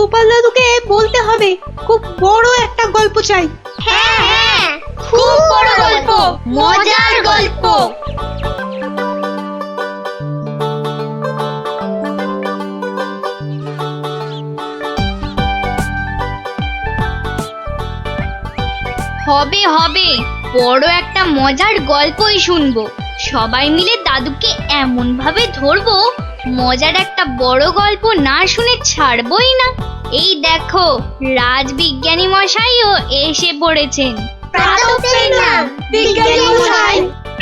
গোপাল দাদুকে বলতে হবে খুব বড় একটা গল্প চাই। হ্যাঁ হ্যাঁ, খুব বড় গল্প, মজার গল্প। হবে হবে, বড় একটা মজার গল্পই শুনবো। সবাই মিলে দাদুকে এমন ভাবে ধরবো, মজার একটা বড় গল্প না শুনে ছাড়বই না। এই দেখো, রাজবিজ্ঞানী মশাইও এসে পড়েছেন।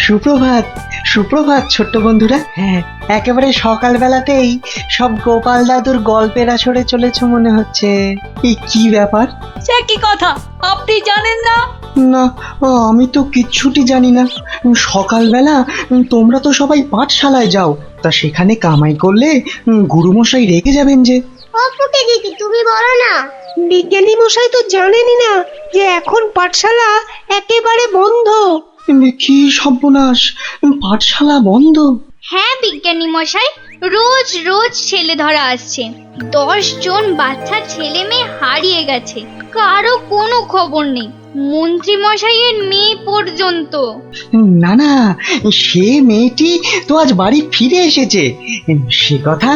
সুপ্রভাত, সুপ্রভাত ছোট্ট বন্ধুরা। হ্যাঁ, একেবারে সকালবেলাতেই সব গোপাল দাদুর গল্পের আসরে চলেছে মনে হচ্ছে। এই কি ব্যাপার? সে কি কথা, আপনি জানেন না? না, আমি তো কিচ্ছুটি জানি না। সকালবেলা তোমরা তো সবাই পাঠশালায় যাও, তা সেখানে কামাই করলে গুরুমশাই রেগে যাবেন যে। অপুকে দিদি, তুমি বলো না। বিজ্ঞানী মশাই তো জানেনই না যে এখন পাঠশালা একেবারে বন্ধ। কি সর্বনাশ, পাঠশালা বন্ধ? হ্যাঁ বিজ্ঞানী মশাই, রোজ রোজ ছেলে ধরা আসছে। 10 জন বাচ্চা ছেলে মেয়ে হারিয়ে গেছে, কারো কোনো খবর নেই, মন্ত্রী মশাইয়ের মেয়ে পর্যন্ত। না না, সে মেয়েটি তো আজ বাড়ি ফিরে এসেছে। সে কথা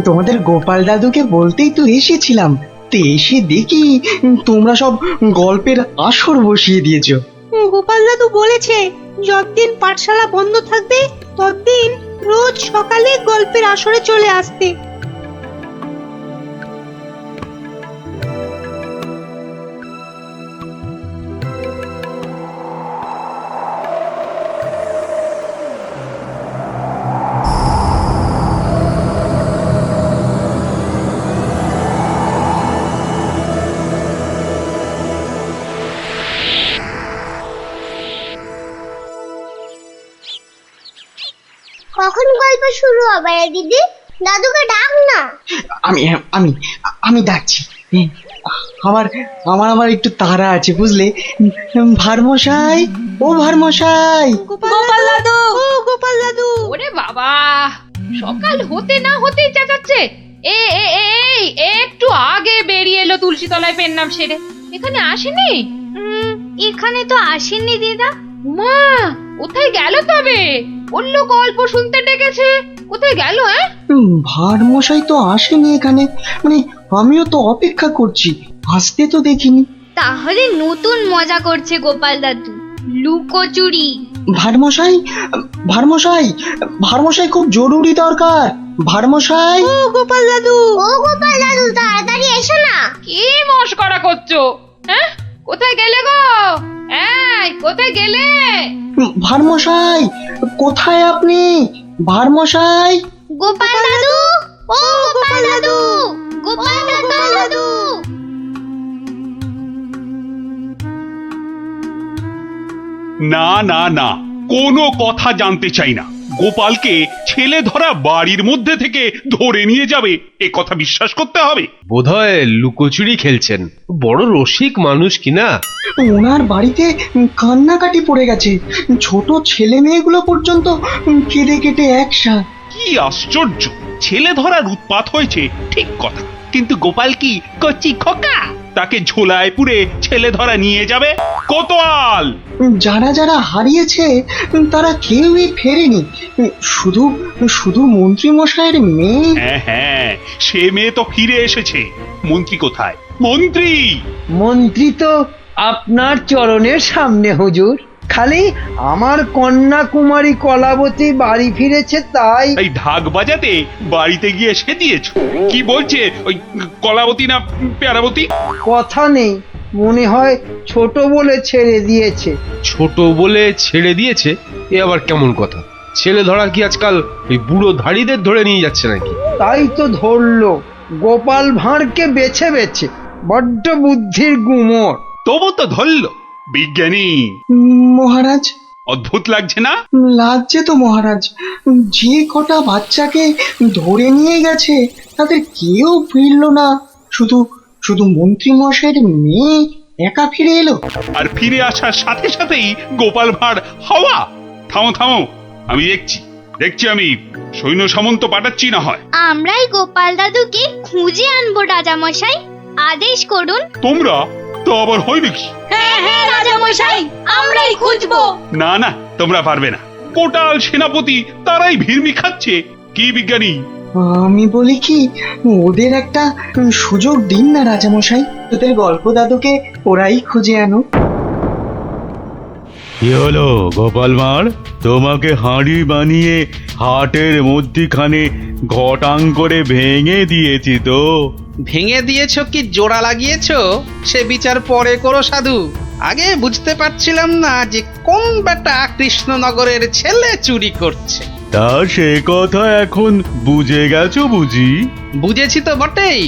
তোমাদের গোপাল দাদুকে বলতেই তো এসেছিলাম। তো এসে দেখি তোমরা সব গল্পের আসর বসিয়ে দিয়েছো। গোপাল দাদু বলেছে যতদিন পাঠশালা বন্ধ থাকবে ততদিন রোজ সকালে গল্পের আসরে চলে আসতে। কখন গল্প শুরু হবে দিদি? দাদুকে ডাক না। আমি আমি আমি ডাকছি। আমার আমার আমার একটু তাড়া আছে বুঝলে। ভারমশাই, ও ভারমশাই। গোপাল দাদু, ও গোপাল দাদু। ওরে বাবা, সকাল হতে না হতেই চেঁচাচ্ছে। এ এ এ এই, একটু আগে বেরিয়ে এলো তুলসী তলায় পেন নাম সেরে। এখানে আসেনি? এখানে তো আসেননি দিদা। মা, কোথায় গেল তবে? অন্য গল্প শুনতে ডেকেছে, কোথায় গেল? ভারমশাই তো আসেনি এখানে, মানে আমিও তো অপেক্ষা করছি, আসতে তো দেখিনি। তাহলে নতুন মজা করছে গোপাল দাদু, লুকোচুরি। ভারমশাই, ভারমশাই, ভারমশাই খুব জরুরি দরকার। ভারমশাই, ও গোপাল দাদু, ও গোপাল দাদু, তাড়াতাড়ি এসো না। কি মস্করা করছো? হ্যাঁ, কোথায় গেলে গো? এই, কোথায় গেলে? ভারমশাই, কোথায় আপনি? ভারমশাই, গোপাল দাদু, ও গোপাল দাদু, গোপাল দাদু। না না না, কোনো কথা জানতে চাই না। গোপালকে ছেলে ধরা বাড়ির মধ্যে থেকে ধরে নিয়ে যাবে, এ কথা বিশ্বাস করতে হবে? বোধহয় লুকোচুরি খেলছেন, বড় রসিক মানুষ কিনা। ওনার বাড়িতে কান্নাকাটি পড়ে গেছে, ছোট ছেলে মেয়েগুলো পর্যন্ত কেঁদে কেটে একসা। কি আশ্চর্য! ছেলে ধরার উৎপাত হয়েছে ঠিক কথা, কিন্তু গোপাল কি কচি খোকা? তাকে ঝোলায় পুরে ছেলে ধরা নিয়ে যাবে? কোতোয়াল! যারা যারা হারিয়েছে তারা কেউই ফেরেনি, শুধু শুধু মন্ত্রী মশাইয়ের মেয়ে। হ্যাঁ হ্যাঁ, সে মেয়ে তো ফিরে এসেছে। মন্ত্রী কোথায়? মন্ত্রী! মন্ত্রী তো আপনার চরণের সামনে হুজুর। খালি আমার কন্যা কুমারী কলাবতী বাড়ি ফিরেছে তাই। এই ঢাক বাজাতে বাড়িতে গিয়ে সেদিয়েছ? কি বলছে ওই কলাবতী না পেয়ারাবতী? কথা নেই, মনে হয় ছোট বলে ছেড়ে দিয়েছে। ছোট বলে ছেড়ে দিয়েছে? এ আবার কেমন কথা? ছেলে ধরা কি আজকাল ওই বুড়ো ধাড়িদের ধরে নিয়ে যাচ্ছে নাকি? তাই তো ধরলো গোপাল ভাঁড়কে বেছে বেছে। বড্ড বুদ্ধির গুমর। তবু তো ধরল। বিজ্ঞানী মহারাজ, অদ্ভুত লাগছে না? লাগছে তো মহারাজ। যে কটা বাচ্চাকে ধরে নিয়ে গেছে তাদের কেউ ফিরলো না, শুধু শুধু মন্ত্রী মশাইয়ের মেয়ে একা ফিরে এলো। আর ফিরে আসার সাথে সাথেই গোপাল ভাঁড় হাওয়া। থামো থামো, আমি দেখছি দেখছি, আমি সৈন্য সামন্ত পাঠাচ্ছি না হয়। আমরাই গোপাল দাদুকে খুঁজে আনবো রাজা মশাই। আদেশ করুন। তোমরা তো আবার হয় নাকি? হ্যাঁ হ্যাঁ রাজা মশাই, আমরাই খুঁজবো। না না, তোমরা পারবে না। কোটাল সেনাপতি তারাই ভিড়মি খাচ্ছে। কি বিজ্ঞানী? আমি বলি কি, ওদের একটা সুযোগ দিন না রাজামশাই, তোদের গল্প দাদুকে ওরাই খুঁজে আনো। কি হলো গোপাল ভাঁড়, তোমাকে হাঁড়ি বানিয়ে হাটের মধ্যিখানে ঘটাং করে ভেঙে দিয়েছি তো। ভেঙে দিয়েছো কি জোড়া লাগিয়েছো সে বিচার পরে করো সাধু। আগে বুঝতে পারছিলাম না যে কোন বেটা কৃষ্ণনগরের ছেলে চুরি করছে। তা সে কথা এখন বুঝে গেছো বুঝি? বুঝেছি তো বটেই।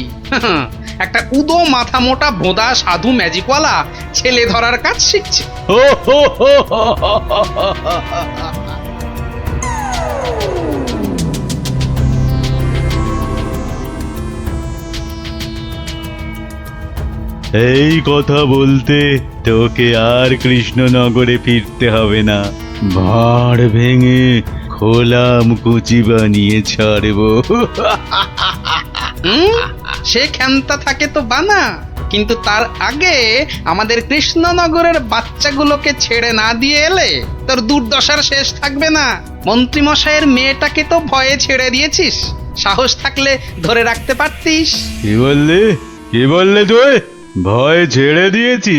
একটা উদো মাথা মোটা ভোঁদা সাধু ম্যাজিকওয়ালা ছেলে ধরার কাজ শিখছে। হো হো হো হো হো হো হো। এই কথা বলতে তোকে আর কৃষ্ণনগরে ফিরতে হবে না। ভাঁড় ভেঙে খোলাম কুচি বানিয়ে ছাড়বো। সে ক্ষমতা থাকে তো বানা, কিন্তু তার আগে আমাদের কৃষ্ণনগরের বাচ্চাগুলোকে ছেড়ে না দিয়ে এলে তোর দুর্দশার শেষ থাকবে না। মন্ত্রীমশাইয়ের মেয়েটাকে তো ভয়ে ছেড়ে দিয়েছিস, সাহস থাকলে ধরে রাখতে পারতিস। কি বললে, কি বললে তুই? ভয় ছেড়ে দিয়েছি?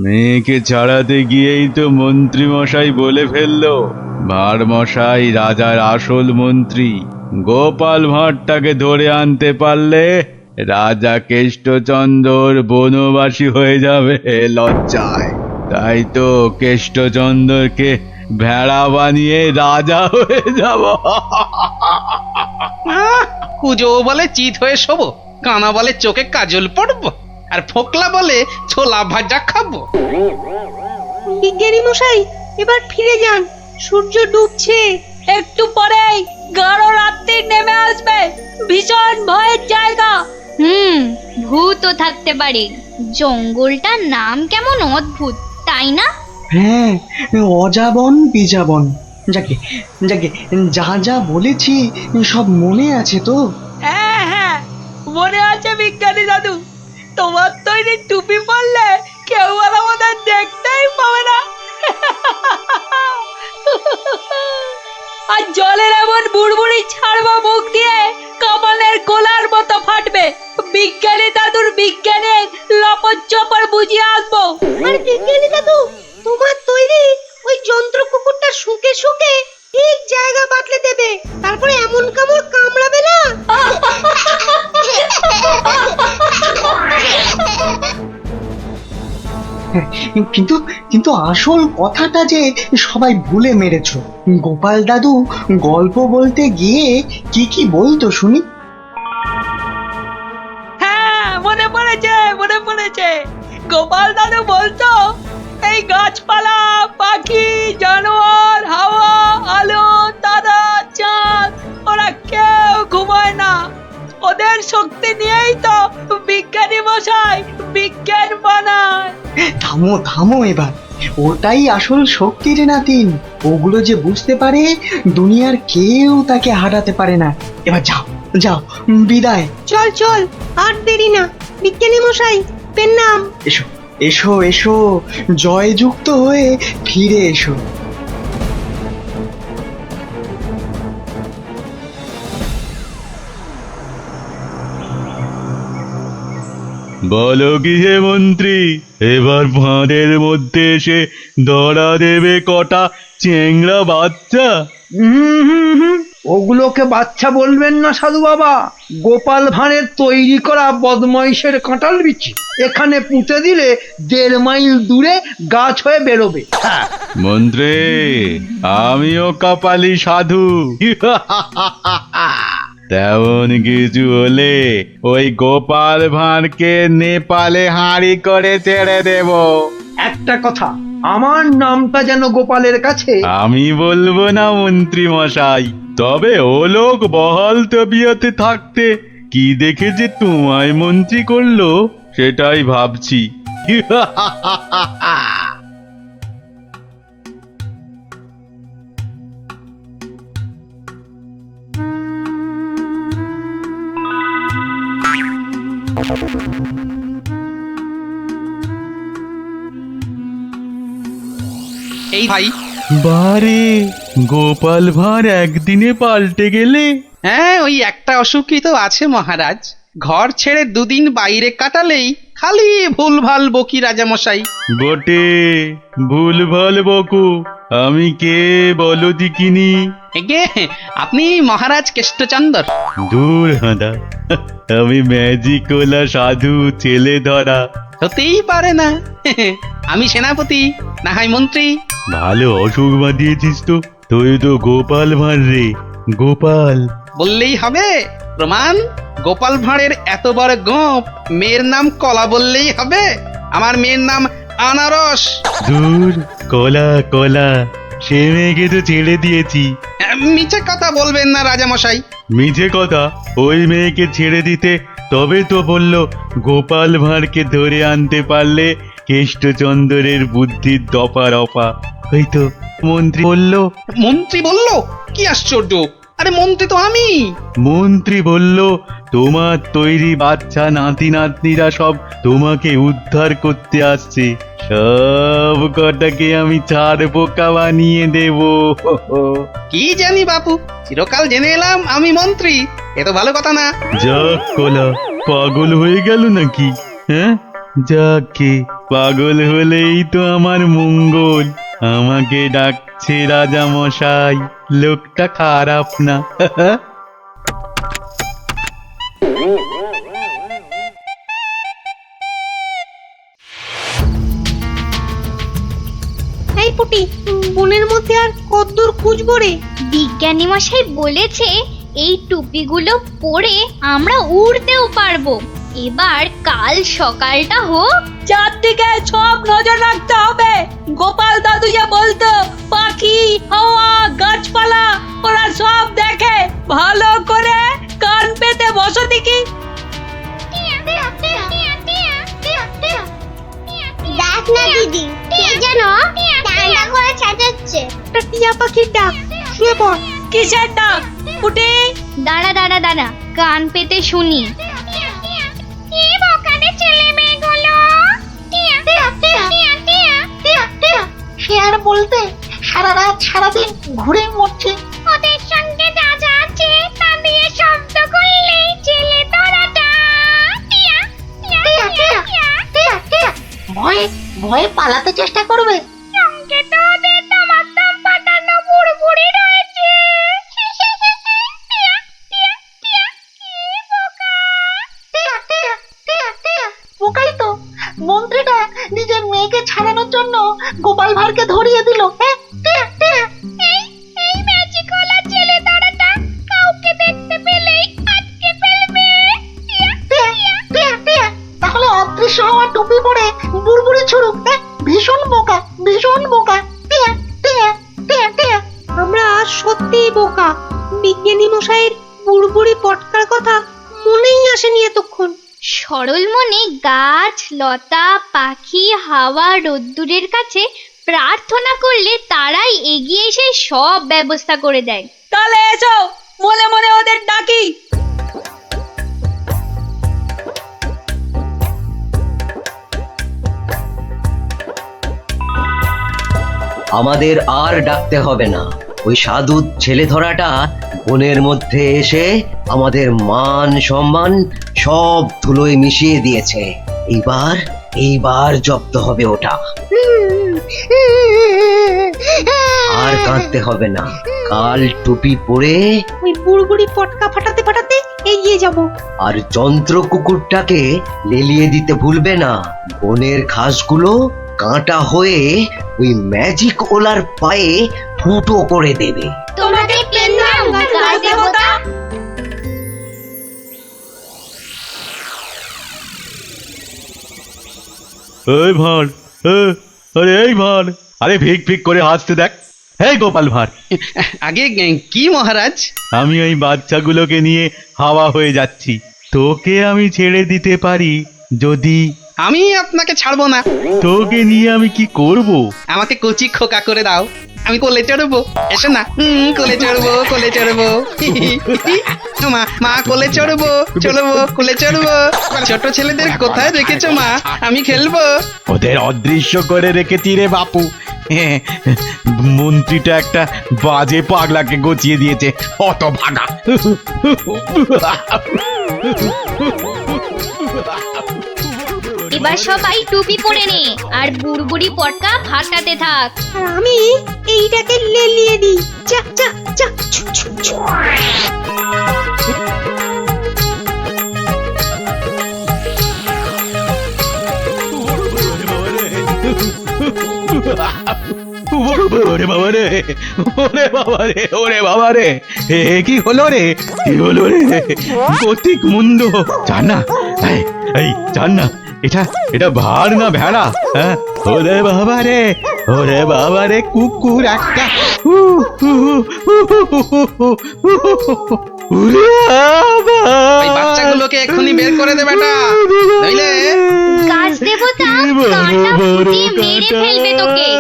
মেয়েকে ছাড়াতে গিয়েই তো মন্ত্রী মশাই বলে ফেললো ভাঁড় মশাই রাজার আসল মন্ত্রী। গোপাল ভাঁড়টাকে ধরে আনতে পারলে রাজা কেষ্টচন্দ্র বনবাসী হয়ে যাবে লজ্জায়। তাই তো কেষ্টচন্দ্রকে ভেড়া বানিয়ে রাজা হয়ে যাব। কুজো বলে চিত হয়ে শোবো, কানা বলে চোখে কাজল পড়বো, আর ফোকলা বলে ছোলা ভাজা খাবো। বিজ্ঞানী মশাই, এবার ফিরে যান, সূর্য ডুবছে। একটু পরেই গাঢ় রাত্রি নেমে আসবে, ভীষণ ভয়ের জায়গা। ভূতও থাকতে পারে। জঙ্গলটার নাম কেমন অদ্ভুত, তাই না? হ্যাঁ, অজাবন বিজাবন। যাকে যাকে যা যা বলেছি সব মনে আছে তো? হ্যাঁ হ্যাঁ মনে আছে বিজ্ঞানী দাদু, তোমার তৈরি টুপি পরলে কেউ আর আমাদের দেখতেই পাবে না। আর জলের এমন বুড়বুড়ি ছাড়বো মুখ দিয়ে, কামানের গোলার মতো ফাটবে। বিজ্ঞানী দাদুর বিজ্ঞানের লপট চপর বুঝিয়ে আসবো। আর বিজ্ঞানী দাদু, তোমার তৈরি ওই যন্ত্র কুকুরটা শুকে শুকে ঠিক জায়গা বাতলে দেবে, তারপরে এমন কামড় কামড়াবে না। কিন্তু কিন্তু আসল কথাটা যে সবাই ভুলে মেরেছো। গোপাল দাদু গল্প বলতে গিয়ে কি কি বলতো শুনি? হ্যাঁ মনে পড়েছে, মনে পড়েছে। গোপাল দাদু বলতো এই গাছপালা, পাখি, জানোয়ার, হাওয়া, আলো, তারা, চাঁদ, ওরা কেউ ঘুমায় না। ওদের শক্তি নিয়েই তো বিজ্ঞানী মশাই বিজ্ঞান বানায়। থামো থামো এবার, ওটাই আসল শক্তির নাতিন। ওগুলো যে বুঝতে পারে দুনিয়ার কেউ তাকে হারাতে পারে না। এবার যাও যাও, বিদায়। চল চল, আর দেরি না। বিজ্ঞানী মশাই, পেন নাম। এসো এসো এসো, জয়যুক্ত হয়ে ফিরে এসো। বলো কি হে মন্ত্রী, এবার ভাঁড়ের মধ্যে এসে ধরা দেবে কটা চেংড়া বাচ্চা? ওগুলোকে বাচ্চা বলবেন না সাধু বাবা, গোপাল ভাঁড়ের তৈরি করা বদমাইশের কাঁঠাল বিচি। এখানে পুঁতে দিলে 1.5 মাইল দূরে গাছ হয়ে বেরোবে। মন্ত্রী, আমিও কপালি সাধু। তেমন কিছু হলে ওই গোপাল ভাঁড়কে নেপালে হাঁড়ি করে ছেড়ে দেব। একটা কথা, আমার নামটা যেন গোপালের কাছে। আমি বলবো না মন্ত্রী মশাই, তবে ও লোক বহাল তবিয়তে থাকতে কি দেখে যে তোমায় মন্ত্রী করলো সেটাই ভাবছি। এই ভাই, বারে গোপাল ভাঁড় একদিনে পাল্টে গেলে। হ্যাঁ ওই একটা অসুখই তো আছে মহারাজ। ঘর ছেড়ে দুদিন বাইরে কাটালেই খালি ভুলভাল বকি রাজামশাই। বটে, ভুলভাল বকো। আমি কে বলো দিকিনি? এগে আপনি মহারাজ কেষ্টচন্দর। দূর হাঁদা, আমি ম্যাজিকওয়ালা সাধু ছেলে ধরা। হতেই পারে না। আমি সেনাপতি, না হয় মন্ত্রী। ভালো অসুখ বাঁধিয়েছিস তো। তুই তো গোপাল ভাঁড় রে, গোপাল। বললেই হবে? প্রমাণ? গোপাল ভাঁড়ের এত বড় গোপ, মেয়ের নাম কলা বললেই হবে? আমার মেয়ের নাম আনারস। দূর, কলা কলা, সে মেয়েকে তো ছেড়ে দিয়েছি। মিছে কথা বলবেন না রাজামশাই। মিছে কথা? ওই মেয়েকে ছেড়ে দিতে তবে তো বলল গোপাল ভাঁড়কে ধরে আনতে পারলে কেষ্টচন্দ্রের বুদ্ধির দফা রফা। ওই তো মন্ত্রী বলল। মন্ত্রী বলল? কি আশ্চর্য! আরে মন্ত্রী তো আমি। মন্ত্রী বলল তোমার তৈরি বাচ্চা নাতি নাতনিরা সব তোমাকে উদ্ধার করতে আসছে, সব কটাকে আমি ছাড় বোকা বানিয়ে দেব। কি জানি বাপু, চিরকাল জেনে এলাম আমি মন্ত্রী। এ তো ভালো কথা না। যাক কলা, পাগল হয়ে গেল নাকি? হ্যাঁ, যাকে পাগল হলেই তো আমার মঙ্গল। আমাকে ডাকছে রাজা মশাই, লোকটা খারাপ না। এই পুটি, বনের মধ্যে আর কতদূর খুঁজবো রে? বিজ্ঞানী মশাই বলেছে এই টুপিগুলো পরে আমরা উড়তেও পারবো। এবার কাল সকালটা হোক। চারদিকে সব নজর রাখতে হবে। গোপাল দাদু যে বলতো পাখি, হাওয়া, গাছপালা ওরা সব দেখে। ভালো করে কান পেতে বসো দেখি। দেখ না দিদি, কে যেন ডান্ডা করে চেঁচাচ্ছে। একটা টিয়া পাখির ডাক। শুয়ে পড়। কিসের ডাক পুটি? দাঁড়া দাঁড়া দাঁড়া, কান পেতে শুনি। সে আর বলতে, সারা রাত সারাদিন ঘুরে মরছে। ওদের সঙ্গে যা যা আছে তা দিয়ে শব্দ করলেই ছেলে ধরাটা। ভয়ে ভয়ে পালাতে চেষ্টা করবে। সঙ্গে তো ওদের তোমার দম পাঠানো বুড়বুড়ি রয়েছে। বোকাই তো, মন্ত্রীটা নিজের মেয়েকে ছাড়ানোর জন্য গোপাল ভাঁড়কে ধরিয়ে দিল। এই ম্যাজিকওয়ালা ছেলে ধরাটা কাউকে দেখতে পেলেই আটকে ফেলবে। তাহলে অদৃশ্য হওয়া টুপি পরে বুড়বুড়ি ছুড়ুক। ভীষণ বোকা, ভীষণ বোকা। আমরা সত্যিই বোকা। বিজ্ঞানী মশাইয়ের বুড়বুড়ি পটকার কথা মনেই আসেনি এতক্ষণ। সরল মনে গাছ, লতা, পাখি, হাওয়া, রোদ্দুরের কাছে প্রার্থনা করলে তারাই এগিয়ে এসে সব ব্যবস্থা করে দেয়। তাহলে এসো, মনে মনে ওদের ডাকি। আমাদের আর ডাকতে হবে না। ওই সাধু ছেলে ধরাটা বনের মধ্যে এসে আমাদের মান সম্মান সব ধুলোয় মিশিয়ে দিয়েছে। এইবার জব্দ হবে ওটা। আর কাঁদতে হবে না। কাল টুপি পরে ওই বুড়বুড়ি পটকা ফাটাতে ফাটাতে এগিয়ে যাব। আর যন্ত্র কুকুরটাকে লেলিয়ে দিতে ভুলবে না। বনের ঘাসগুলো কাঁটা হয়ে ওই ম্যাজিক ওলার পায়ে ফুটো করে দেবে। তোমাকে পেলাম গাছ দেবতা। এই ভাঁড়, আরে এই ভাঁড়, আরে ভিক ভিক করে হাসতে দেখ। হে গোপাল ভাঁড়, আগে কি মহারাজ? আমি ওই বাচ্চাগুলোকে নিয়ে হাওয়া হয়ে যাচ্ছি। তোকে আমি ছেড়ে দিতে পারি যদি। আমি আপনাকে ছাড়বো না। তোকে নিয়ে আমি কি করব? আমাকে কচি খোকা করে দাও। আমি কোলে চড়বো, এসো না। কোলে চড়বো, কোলে চড়বো। মা, মা কোলে চড়বো, চড়বো, কোলে চড়বো। ছোট ছেলেদের কোথায় রেখেছো মা? আমি খেলবো। ওদের অদৃশ্য করে রেখেছি রে বাপু। মন্ত্রীটা একটা বাজে পাগলাকে গচিয়ে দিয়েছে, অত ভাগা। এবার সবাই টুপি পরে নে আর বুড়বুড়ি পটকা ফাটাতে থাক। আর আমি এইটাকে লেলিয়ে দিই। যা যা যা। ছু, ছু, ছু। ওরে বাবা রে, ওরে বাবা রে, ওরে বাবা রে, কি হলো রে, কি হলো রে? গতিক মুন্ড, জান না, এই জান না, এটা ভার না ভেড়া? হ্যাঁ, ওরে বাবা রে, ওরে বাবা রে, কুকুর একটা। ওই বাচ্চাগুলোকে এক্ষুনি বের করে দে বেটা, নইলে গাছ দেবতা কাঁটা ফুটিয়ে মেরে ফেলবে তোকে।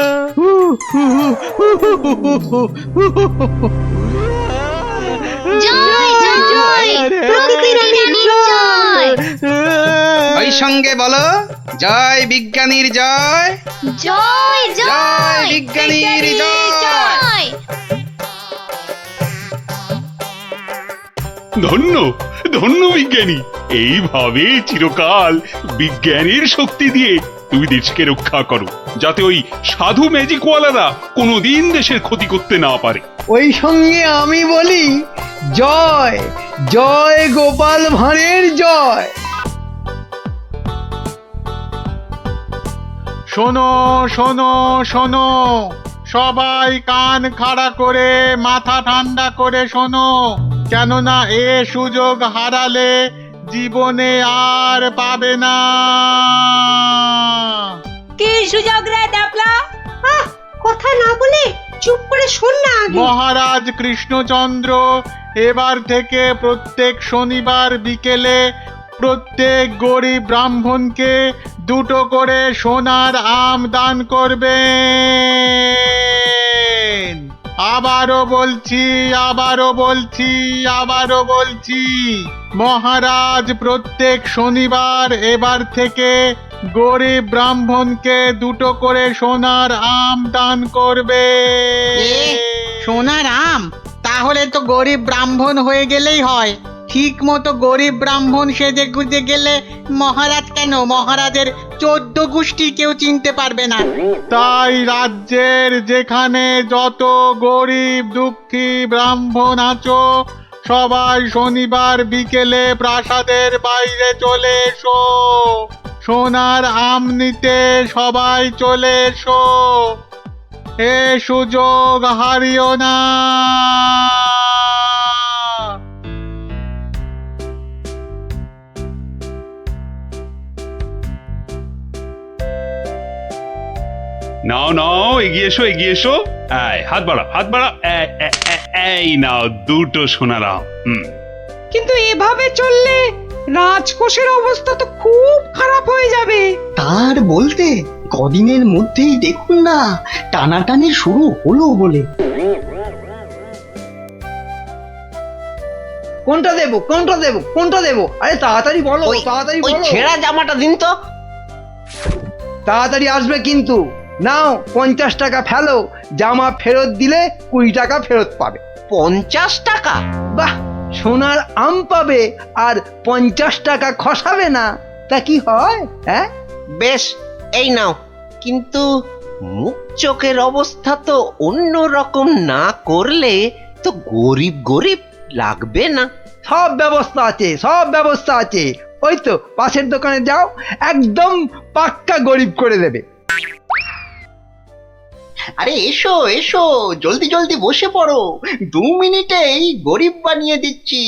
জয় জয় প্রকৃতি রানীর জয়। ওই সঙ্গে বলো, জয় বিজ্ঞানীর জয়, জয় জয় জয় বিজ্ঞানীর জয়। ধন্য ধন্য বিজ্ঞানী, এইভাবে চিরকাল বিজ্ঞানের শক্তি দিয়ে তুমি দেশকে রক্ষা করো, যাতে ওই সাধু ম্যাজিকওয়ালারা কোনোদিন দেশের ক্ষতি করতে না পারে। ওই সঙ্গে আমি বলি, জয় জয় গোপাল ভাঁড়ের জয়। শোনো শোনো শোনো, সবাই কান খাড়া করে মাথা ঠান্ডা করে শোনো, কেননা এ সুযোগ হারালে জীবনে আর পাবে না। কি সুযোগ রে ডাবলা? কথা না বলে চুপ করে শোন না আগে। মহারাজ কৃষ্ণচন্দ্র এবার থেকে প্রত্যেক শনিবার বিকেলে প্রত্যেক গরিব ব্রাহ্মণকে 2টো করে সোনার আম দান করবেন। আবারও বলছি, আবারও বলছি, আবারও বলছি, মহারাজ প্রত্যেক শনিবার এবার থেকে গরিব ব্রাহ্মণকে 2টো করে সোনার আম দান করবে। সোনার আম? তাহলে তো গরিব ব্রাহ্মণ হয়ে গেলেই হয়। ঠিক মতো গরিব ব্রাহ্মণ সেজে গুজে গেলে মহারাজ কেন, মহারাজের 14 গোষ্ঠী কেউ চিনতে পারবে না। তাই রাজ্যের যেখানে যত গরিব দুঃখী ব্রাহ্মণ আছো, সবাই শনিবার বিকেলে প্রাসাদের বাইরে চলে এসো। সোনার আম নিতে সবাই চলে এসো, এ সুযোগ হারিও না। নাও নাও, এগিয়ে এসো, এগিয়ে এসো। হাত বাড়া, হাত বাড়া। এই নাও 2টো সোনার আম। কিন্তু এভাবে চললে রাজকোষের অবস্থা তো খুব খারাপ হয়ে যাবে। তার বলতে কদিনের মধ্যেই দেখুন না টানাটানি শুরু হলো বলে। কোনটা দেবো, কোনটা দেবো, কোনটা দেবো? আরে তাড়াতাড়ি বলো, তাড়াতাড়ি বলো। ছেঁড়া জামাটা দিন তো। তাড়াতাড়ি আসবে কিন্তু। নাও 50 টাকা ফেলো, জামা ফেরত দিলে 20 টাকা ফেরত পাবে। 50 টাকা? বাহ, সোনার আম পাবে আর 50 টাকা খসাবে না, তা কি হয়? হ্যাঁ, বেশ, এই নাও। কিন্তু মুখ চোখের অবস্থা তো অন্য রকম না করলে তো গরিব গরিব লাগবে না। সব ব্যবস্থা আছে, সব ব্যবস্থা আছে। ওই তো পাশের দোকানে যাও, একদম পাক্কা গরিব করে দেবে। আরে এসো এসো, জলদি জলদি বসে পড়ো, 2 মিনিটেই গরিব বানিয়ে দিচ্ছি।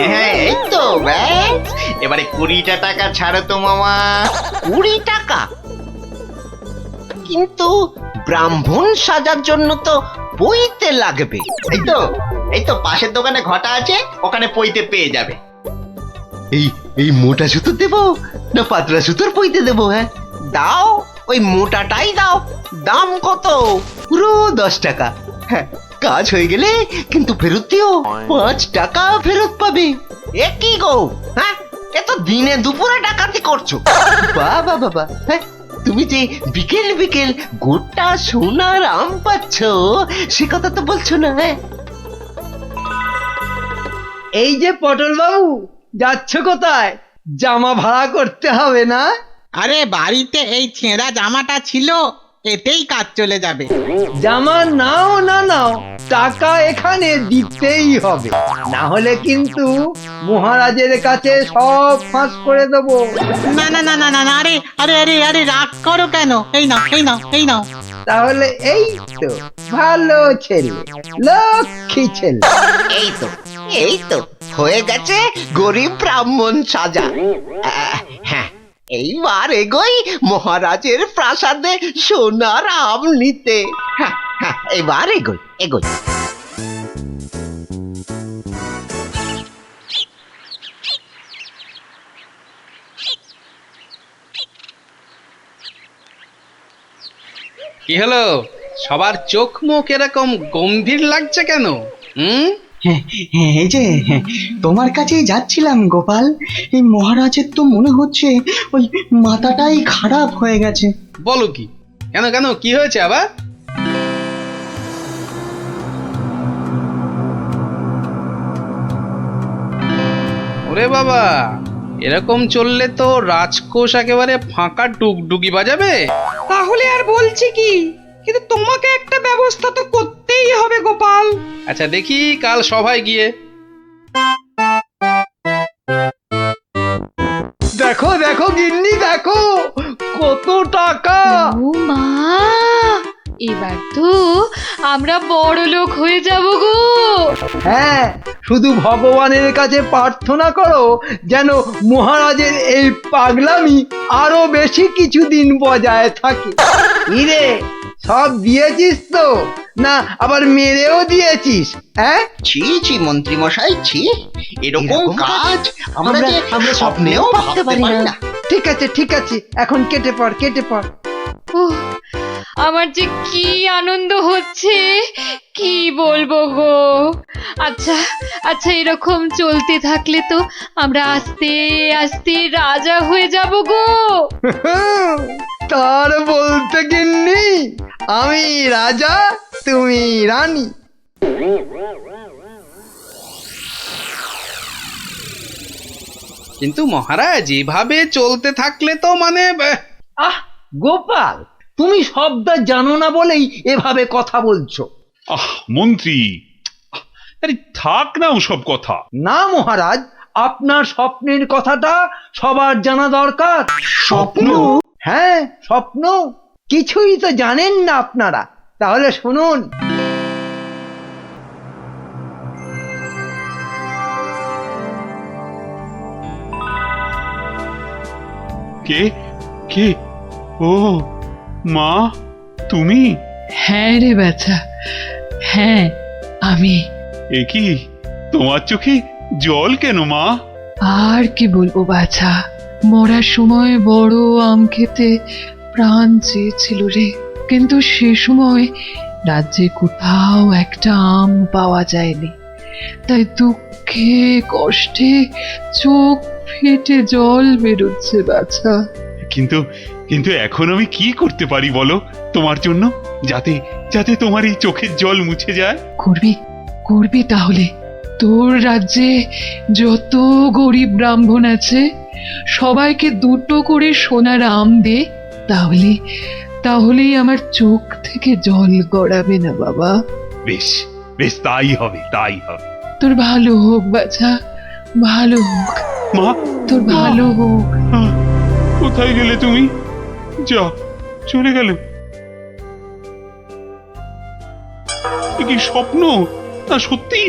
হ্যাঁ, এই তো ব্যাস, এবারে 20টা টাকা ছাড়ো তো মামা। 20 টাকা? কিন্তু ব্রাহ্মণ সাজার জন্য তো পইতে লাগবে। এই তো পাশের দোকানে ঘটা আছে, ওখানে পইতে পেয়ে যাবে। এই এই মোটা সুতো দেবো না পাতলা সুতোর পইতে দেবো? হ্যাঁ দাও, ওই মোটাটাই দাও। দাম কত? পুরো 10 টাকা। হ্যাঁ, কাজ হয়ে গেলে কিন্তু ফেরত দিও, 5 টাকা ফেরত পাবে। এ কি গো, হ্যাঁ এ তো দিনে দুপুরে ডাকাতি করছো। বাবা বাবা, হ্যাঁ তুমি যে বিকেল বিকেল গোটা সোনার আম পাচ্ছ সে কথা তো বলছো না। হ্যাঁ এই যে পটল বাবু, যাচ্ছ কোথায়? জামা ভাড়া করতে হবে না? আরে বাড়িতে এই ছেঁড়া জামাটা ছিল, এতেই কাজ চলে যাবে। জামা নাও না নাও, টাকা এখানে দিতেই হবে, না হলে কিন্তু মহারাজের কাছে সব ফাঁস করে দেবো। না না না না না না, আরে আরে আরে আরে রাগ করো কেন? এই নাও এই নাও এই নাও। তাহলে এই তো ভালো ছেলে, লক্ষ্মী ছেলে। এই তো হয়ে গেছে গরিব ব্রাহ্মণ সাজা। হ্যাঁ, এইবার এগোই মহারাজের প্রাসাদে সোনার আম নিতে। হ্যাঁ হ্যাঁ, এবার এগোই এগোই। কি হলো, সবার চোখ মুখ এরকম গম্ভীর লাগছে কেন? হ্যাঁ, এই যে তোমার কাছেই যাচ্ছিলাম গোপাল। এই মহারাজের তো মনে হচ্ছে ওই মাথাটাই খারাপ হয়ে গেছে। বলো কি? কেন কেন, কি হয়েছে আবার? ওরে বাবা, এরকম চললে তো রাজকোষ একেবারে ফাঁকা ডুগডুগি বাজাবে। তাহলে আর বলছি কি, কিন্তু তোমাকে একটা ব্যবস্থা তো করতেই হবে গোপাল। আচ্ছা দেখি কাল সভায় গিয়ে। দেখো দেখো গিন্নি, দেখো কত টাকা। ও মা, এবার তো আমরা বড় লোক হয়ে যাব গো। হ্যাঁ, শুধু ভগবানের কাছে প্রার্থনা করো যেন মহারাজের এই পাগলামি আরো বেশি কিছুদিন বজায় থাকে। ইরে, সব দিয়েছিস তো, না আবার মেরেও দিয়েছিস? হ্যাঁ, ছি ছি মন্ত্রী মশাই, ছি, এরকম কাজ আমরা স্বপ্নেও ভাবতে পারি না। ঠিক আছে ঠিক আছে, এখন কেটে পড় কেটে পড়। উহ, আমার যে কি আনন্দ হচ্ছে, কি বলবো গো। আচ্ছা আচ্ছা, এরকম চলতে থাকলে তো আমরা আস্তে আস্তে রাজা হয়ে যাব গো। তার বলতে গিন্নি, আমি রাজা তুমি রানী। কিন্তু মহারাজ, এভাবে চলতে থাকলে তো মানে আহ গোপাল, তুমি শব্দ জানো না বলেই এভাবে কথা বলছো। মন্ত্রী, আরে থাক না ওসব কথা। না মহারাজ, আপনার স্বপ্নের কথাটা সবার জানা দরকার। স্বপ্ন? হ্যাঁ স্বপ্ন, কিছুই তো জানেন না আপনারা। তাহলে শুনুন। কে কে? ও মা, তুমি? হ্যাঁ রে বাছা, হ্যাঁ আমি। এ কি, তোমার চোখে জল কেন মা? আর কি বলবো বাছা, মরার সময় বড় আম খেতে প্রাণ চেয়েছিল রে, কিন্তু সে সময় রাজ্যে কোথাও একটা আম পাওয়া যায়নি। তাই দুঃখে কষ্টে চোখ ফেটে জল বেরোচ্ছে বাছা। কিন্তু কিন্তু এখন আমি কি করতে পারি বলো তোমার জন্য, যাতে যাতে তোমার এই চোখের জল মুছে যায়? করবি করবি তাহলে। তোর রাজ্যে যত গরিব ব্রাহ্মণ আছে সবাইকে 2টো করে সোনার আম দে, তাহলে তাহলেই আমার চোখ থেকে জল গড়াবে না বাবা। বেশ বেশ, তাই হবে তাই হবে। তোর ভালো হোক বাছা, ভালো হোক মা, তোর ভালো হোক। কোথায় গেলে তুমি? যা, চলে গেল? এ কি স্বপ্ন না সত্যি?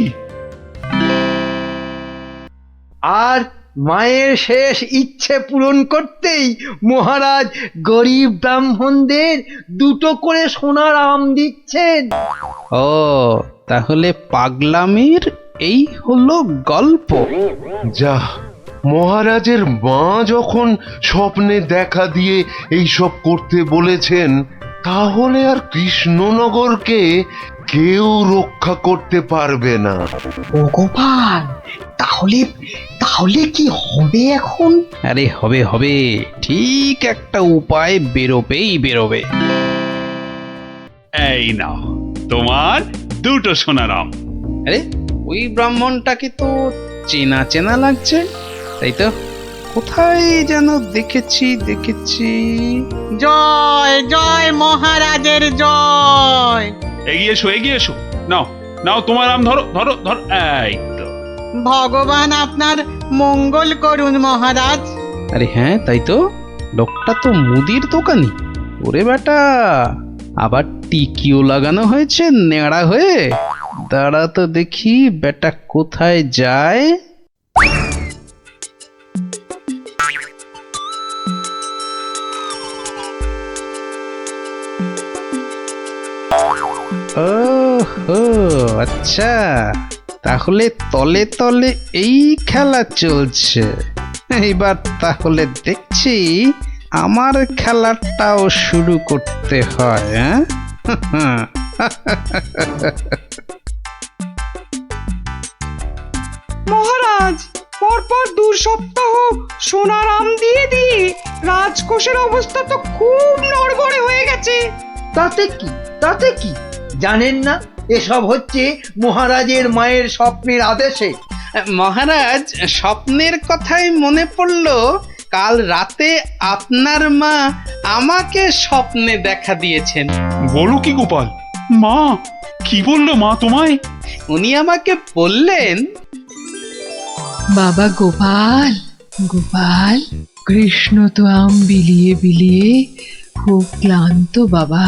আর মায়ের শেষ ইচ্ছে পূরণ করতেই মহারাজ গরিব ব্রাহ্মণদের 2টো করে সোনার আম দিচ্ছেন। ও তাহলে পাগলামির এই হলো গল্প। যা, মহারাজের মা যখন স্বপ্নে দেখা দিয়ে এইসব করতে বলেছেন, তাহলে আর কৃষ্ণনগরকে কেউ রক্ষা করতে পারবে না। ও গোপাল, তাহলে তাহলে কি হবে এখন? আরে হবে হবে, ঠিক একটা উপায় বেরোবেই বেরোবে। এই নাও তোমার 2টো সোনার আম। আরে ওই ব্রাহ্মণটাকে তো চেনা চেনা লাগছে, তাই তো? কোথায় যেন দেখেছি। জয় জয় মহারাজের জয়। এগিয়ে এসো। নাও নাও তোমার আম, ধরো ধরো ধরো। এই তো। ভগবান আপনার মঙ্গল করুন মহারাজ। আরে হ্যাঁ, তাই তো, লোকটা তো মুদির দোকানি। ওরে বেটা, আবার টিকিও লাগানো হয়েছে নেড়া হয়ে। দাঁড়া তো দেখি বেটা কোথায় যায়। ওহো, আচ্ছা, তাহলে তলে তলে এই খেলা চলছে। এইবার তাহলে দেখছি আমার খেলাটাও শুরু করতে হয়। হ্যাঁ, মহারাজ, পরপর 2 সপ্তাহ সোনার আম দিয়ে রাজকোষের অবস্থা তো খুব নড়বড়ে হয়ে গেছে। তাতে কি জানেন না, এসব হচ্ছে মহারাজের মায়ের স্বপ্নের আদেশে। মহারাজ, স্বপ্নের কথাই মনে পড়লো, কাল রাতে আপনার মা আমাকে স্বপ্নে দেখা দিয়েছেন। বলো কি গোপাল? মা কি বললো মা তোমায়? উনি আমাকে বললেন, বাবা গোপাল, গোপাল, কৃষ্ণ তো আম বিলিয়ে বিলিয়ে খুব ক্লান্ত বাবা,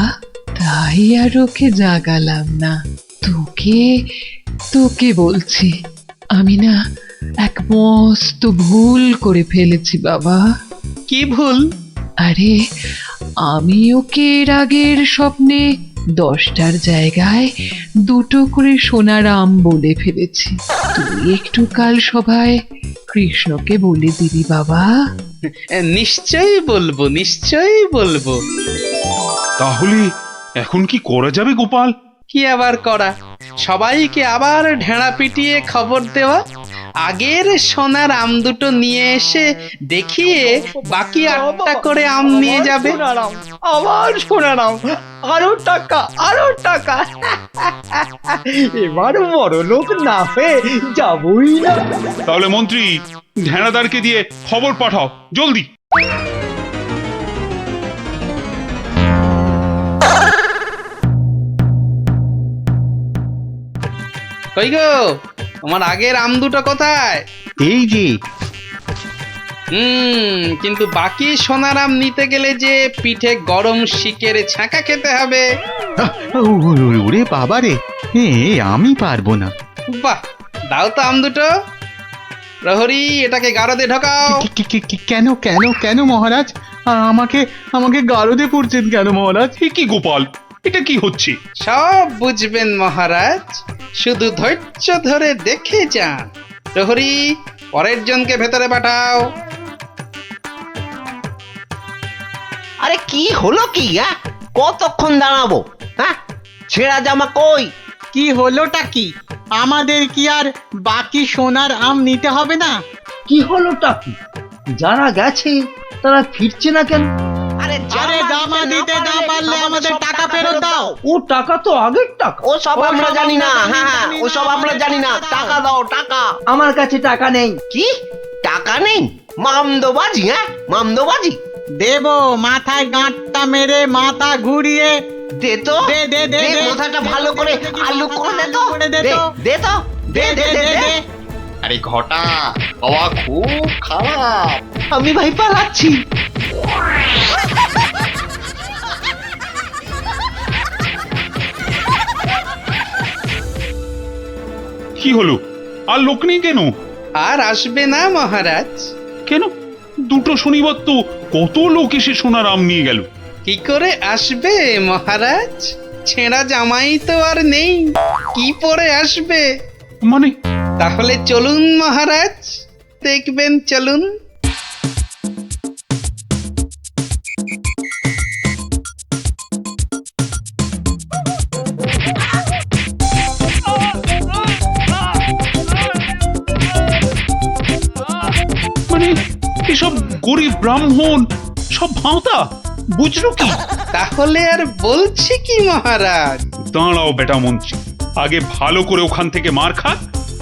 তাই আর ওকে জাগালাম না। তোকে বলছি, আমি না এক মস্ত ভুল করে ফেলেছি বাবা। কি ভুল? আরে, আমি ওকে এর আগের স্বপ্নে 10টার জায়গায় 2টো করে সোনার আম বলে ফেলেছি। তুই একটু কাল সভায় কৃষ্ণকে বলে দিবি বাবা। নিশ্চয়ই বলবো। তাহলে এখন কি করা যাবে গোপাল? কি আবার করা, সবাইকে আবার ঢেঁড়া পিটিয়ে খবর দেওয়া, আগের সোনার আম 2টো নিয়ে এসে দেখিয়ে বাকি 8টা করে আম নিয়ে যাবে। আবার সোনার আম, আরো টাকা। এবার বড় লোক না হয়ে যাবই না। তাহলে মন্ত্রী, ঢেঁড়াদারকে দিয়ে খবর পাঠাও জলদি। কই গো, তোমার আগের আম 2টো কোথায়? এই যে। কিন্তু বাকি সোনার আম নিতে গেলে যে পিঠে গরম শিকের ছাঁকা খেতে হবে। ওরে বাবা রে, আমি পারবো না। বাহ, দাও তো আম 2টো। প্রহরী, এটাকে গারদে ঢোকাও। কেন মহারাজ? আমাকে গারদে পড়ছেন কেন মহারাজ? কি গোপাল, এটা কি হচ্ছে? সব বুঝবেন মহারাজ, শুধু ধৈর্য ধরে দেখে যান। প্রহরী, পরের জনকে ভেতরে পাঠাও। আরে কি হলো কি? কতক্ষণ দাঁড়াবো? হ্যাঁ, ছেঁড়া জামা কই? কি হলোটা কি? আমাদের কি আর বাকি সোনার আম নিতে হবে না? কি হলোটা কি? যারা গেছে তারা ফিরছে না কেন? আরে জামা দিতে না পারলে আমাদের টাকা ফেরত দাও। ও টাকা তো আগের টাকা। ও সব আমরা জানি না। হ্যাঁ, ও সব আমরা জানি না। টাকা দাও, টাকা। আমার কাছে টাকা নেই। কি টাকা নেই? মামদোবাজি? মামদোবাজি দেব, মাথায় গাঁটটা মেরে মাথা ঘুরিয়ে দে তো। দে মাথাটা ভালো করে আলু করে দে তো। দে। আরে ঘটা, হাওয়া খুব খারাপ। আমি ভাই পালাচ্ছি। কি হলো? আর লোক নেই কেন? আর আসবে না মহারাজ। কেন? দুটো শনিবার তো কত লোক এসে সোনার আম নিয়ে গেল। কি করে আসবে মহারাজ? ছেঁড়া জামাই তো আর নেই, কি পরে আসবে? মানে? তাহলে চলুন মহারাজ, দেখবেন, চলুন। মানে এসব গরিব ব্রাহ্মণ সব ভাঁতা, বুঝলো কি? তাহলে আর বলছি কি মহারাজ? দাঁড়াও বেটা মন্ত্রী, আগে ভালো করে ওখান থেকে মার খা,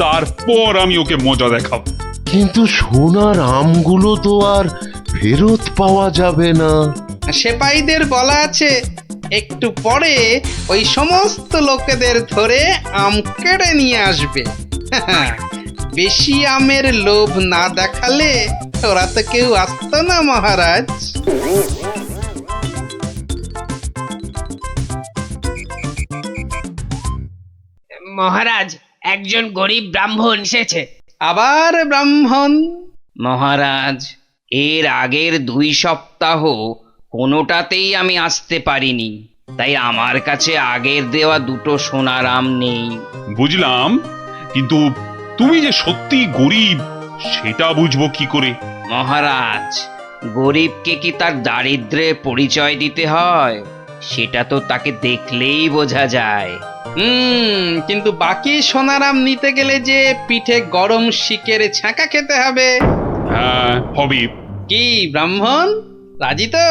তারপর আমি ওকে মজা দেখাবো। কিন্তু সোনার আমগুলো তো আর ফেরত পাওয়া যাবে না। সেপাইদের বলা আছে একটু পরে ওই সমস্ত লোকেদের ধরে আম কেড়ে নিয়ে আসবে। বেশি আমের লোভ না দেখালে ওরা তো কেউ আসতো না মহারাজ। মহারাজ, একজন গরিব ব্রাহ্মণ এসেছে। আবার ব্রাহ্মণ? মহারাজ, এর আগের 2 সপ্তাহ কোনোটাতেই আমি আসতে পারিনি, তাই আমার কাছে আগের দেওয়া 2টো সোনার আম নেই। বুঝলাম, কিন্তু তুমি যে সত্যি গরিব সেটা বুঝবো কি করে? মহারাজ, গরিবকে কি তার দারিদ্র্যের পরিচয় দিতে হয়? সেটা তো তাকে দেখলেই বোঝা যায়। কিন্তু বাকি সোনারাম নিতে গেলে যে পিঠে গরম শিকের ছ্যাঁকা খেতে হবে। হ্যাঁ, হবে। কি ব্রাহ্মণ, রাজি তো?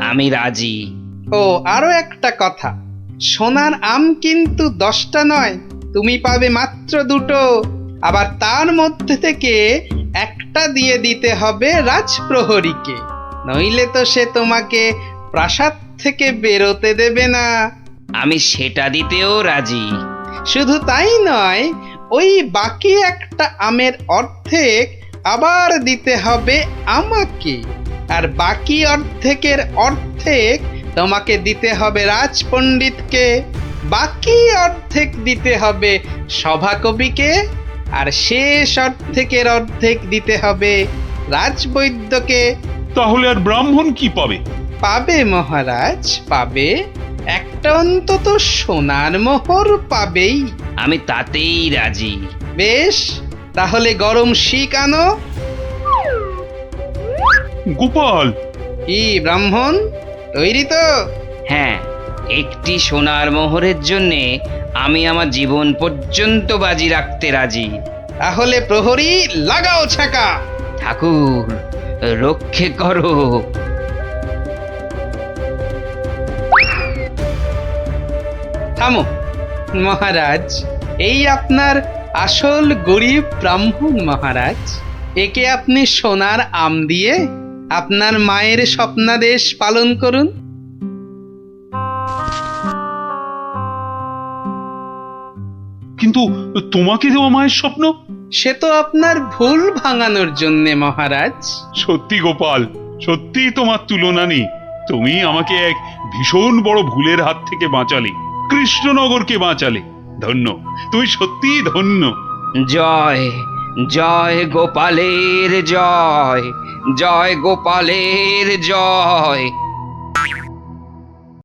আমি রাজি। ও, আরো একটা কথা, সোনার আম কিন্তু 10টা নয়, তুমি পাবে মাত্র 2টো। আবার তার মধ্যে থেকে একটা দিয়ে দিতে হবে রাজপ্রহরীকে, নইলে তো সে তোমাকে প্রাসাদ থেকে বেরোতে দেবে না। আমি সেটা দিতেও রাজি। শুধু তাই নয়, ওই বাকি একটা আমের অর্ধেক আবার দিতে হবে আমাকে, আর বাকি অর্ধেকের অর্ধেক তোমাকে দিতে হবে রাজপণ্ডিতকে, বাকি অর্ধেক দিতে হবে সভাকবিকে, আর শেষ অর্ধেকের অর্ধেক দিতে হবে রাজবৈদ্যকে। তাহলে আর ব্রাহ্মণ কি পাবে? পাবে মহারাজ, পাবে একটা অন্তত সোনার মোহর পাবেই। আমি তাতেই রাজি। বেশ, তাহলে গরম শিক আনো। গোপাল! কি ব্রাহ্মণ, তৈরি তো? হ্যাঁ, একটি সোনার মোহরের জন্যে আমি আমার জীবন পর্যন্ত বাজি রাখতে রাজি। তাহলে প্রহরী লাগাও ছাকা। ঠাকুর, রক্ষে করো। থামো মহারাজ, এই আপনার আসল গরিব ব্রাহ্মণ মহারাজ। একে আপনি সোনার আম দিয়ে আপনার মায়ের স্বপ্নাদেশ পালন করুন। কিন্তু তোমাকে দেওয়া মায়ের স্বপ্ন? সে তো আপনার ভুল ভাঙানোর জন্যে মহারাজ। সত্যি গোপাল, সত্যি তোমার তুলনা নেই। তুমি আমাকে এক ভীষণ বড় ভুলের হাত থেকে বাঁচালে, কৃষ্ণনগরকে বাঁচালে। ধন্য, তুমি সত্যি ধন্য। জয় জয় গোপালের জয়, জয় গোপালের জয়।